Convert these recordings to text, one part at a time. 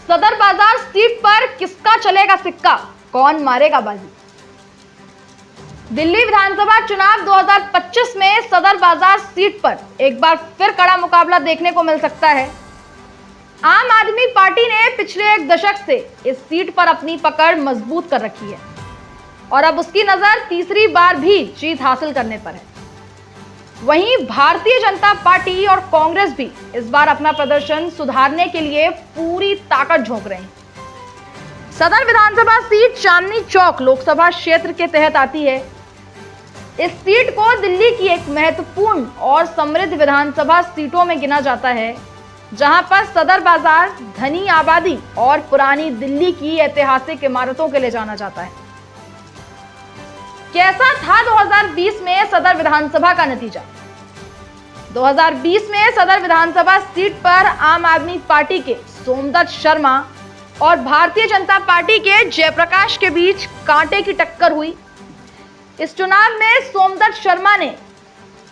सदर बाजार सीट पर किसका चलेगा सिक्का, कौन मारेगा बाजी। दिल्ली विधानसभा चुनाव 2025 में सदर बाजार सीट पर एक बार फिर कड़ा मुकाबला देखने को मिल सकता है। आम आदमी पार्टी ने पिछले एक दशक से इस सीट पर अपनी पकड़ मजबूत कर रखी है और अब उसकी नजर तीसरी बार भी जीत हासिल करने पर है। वहीं भारतीय जनता पार्टी और कांग्रेस भी इस बार अपना प्रदर्शन सुधारने के लिए पूरी ताकत झोंक रहे हैं। सदर विधानसभा सीट चांदनी चौक लोकसभा क्षेत्र के तहत आती है। इस सीट को दिल्ली की एक महत्वपूर्ण और समृद्ध विधानसभा सीटों में गिना जाता है, जहां पर सदर बाजार धनी आबादी और पुरानी दिल्ली की ऐतिहासिक इमारतों के लिए जाना जाता है। कैसा था 2020 में सदर विधानसभा का नतीजा। 2020 में सदर विधानसभा सीट पर आम आदमी पार्टी के सोमदत्त शर्मा और भारतीय जनता पार्टी के जयप्रकाश के बीच कांटे की टक्कर हुई। इस चुनाव में सोमदत्त शर्मा ने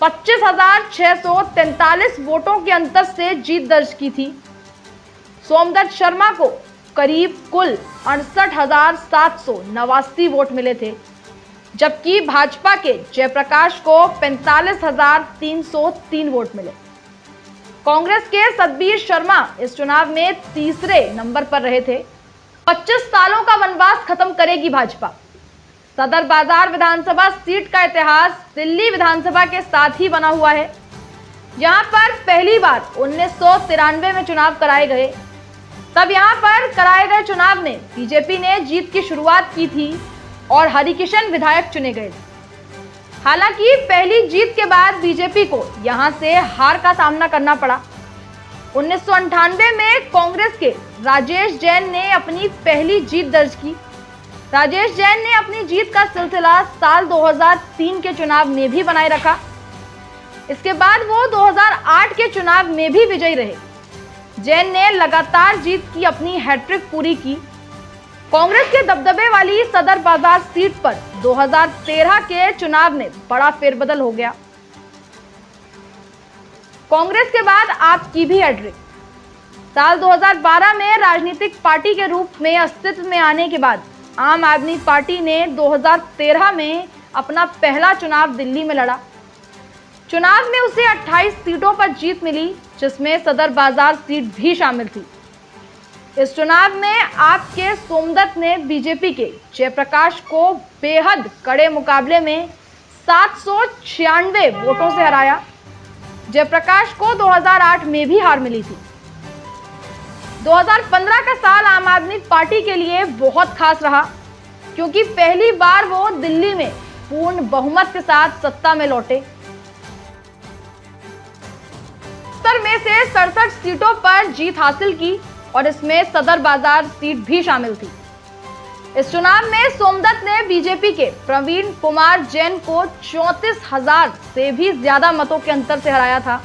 25,643 वोटों के अंतर से जीत दर्ज की थी। सोमदत्त शर्मा को करीब कुल 68,789 वोट मिले थे, जबकि भाजपा के जयप्रकाश को 45,303 वोट मिले। कांग्रेस के सतबीर शर्मा इस चुनाव में तीसरे नंबर पर रहे थे। 25 सालों का वनवास खत्म करेगी भाजपा। सदर बाजार विधानसभा सीट का इतिहास दिल्ली विधानसभा के साथ ही बना हुआ है। यहां पर पहली बार 1993 में चुनाव कराए गए। तब यहां पर कराए गए चुनाव में बीजेपी ने जीत की शुरुआत की थी और हरिकिशन विधायक चुने गए। हालांकि पहली जीत के बाद बीजेपी को यहां से हार का सामना करना पड़ा। 1998 में कांग्रेस के राजेश जैन ने अपनी पहली जीत दर्ज की। राजेश जैन ने अपनी जीत का सिलसिला साल 2003 के चुनाव में भी बनाए रखा। इसके बाद वो 2008 के चुनाव में भी विजयी रहे। जैन ने लगातार जीत की अपनी हैट्रिक पूरी की। कांग्रेस के दबदबे वाली सदर बाजार सीट पर 2013 के चुनाव में बड़ा फेरबदल हो गया। कांग्रेस के बाद आप की भी हैट्रिक। साल 2012 में राजनीतिक पार्टी के रूप में अस्तित्व में आने के बाद आम आदमी पार्टी ने 2013 में अपना पहला चुनाव दिल्ली में लड़ा। चुनाव में उसे 28 सीटों पर जीत मिली, जिसमें सदर बाजार सीट भी शामिल थी। इस चुनाव में आपके सोमदत्त ने बीजेपी के जयप्रकाश को बेहद कड़े मुकाबले में 796 वोटों से हराया। जयप्रकाश को 2008 में भी हार मिली थी। 2015 का साल आम आदमी पार्टी के लिए बहुत खास रहा, क्योंकि पहली बार वो दिल्ली में पूर्ण बहुमत के साथ सत्ता में लौटे। 70 में से 67 सीटों पर जीत हासिल की और इसमें सदर बाजार सीट भी शामिल थी। इस चुनाव में सोमदत्त ने बीजेपी के प्रवीण कुमार जैन को 34,000 से भी ज्यादा मतों के अंतर से हराया था।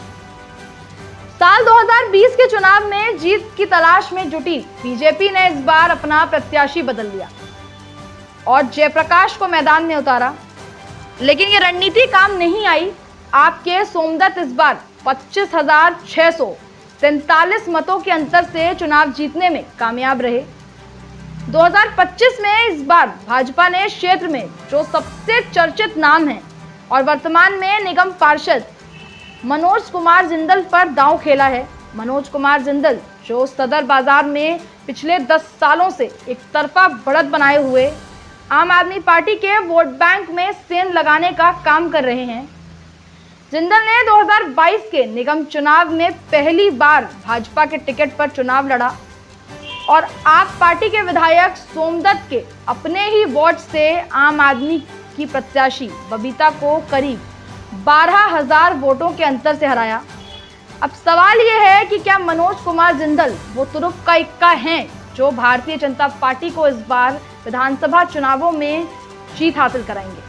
साल 2020 के चुनाव में जीत की तलाश में जुटी बीजेपी ने इस बार अपना प्रत्याशी बदल लिया और जयप्रकाश को मैदान में उतारा, लेकिन ये रणनीति काम नहीं आई। आपके सोमदत्त इस बार 25,643 मतों के अंतर से चुनाव जीतने में कामयाब रहे। 2025 में इस बार भाजपा ने क्षेत्र में जो सबसे चर्चित नाम है और वर्तमान में निगम पार्षद मनोज कुमार जिंदल पर दांव खेला है। मनोज कुमार जिंदल जो सदर बाजार में पिछले 10 सालों से एक तरफा बढ़त बनाए हुए आम आदमी पार्टी के वोट बैंक में सेंध लगाने का काम कर रहे हैं। जिंदल ने 2022 के निगम चुनाव में पहली बार भाजपा के टिकट पर चुनाव लड़ा और आप पार्टी के विधायक सोमदत्त के अपने ही वार्ड से आम आदमी की प्रत्याशी बबीता को करीब 12,000 वोटों के अंतर से हराया। अब सवाल यह है कि क्या मनोज कुमार जिंदल वो तुरुप का इक्का हैं जो भारतीय जनता पार्टी को इस बार विधानसभा चुनावों में जीत हासिल कराएंगे।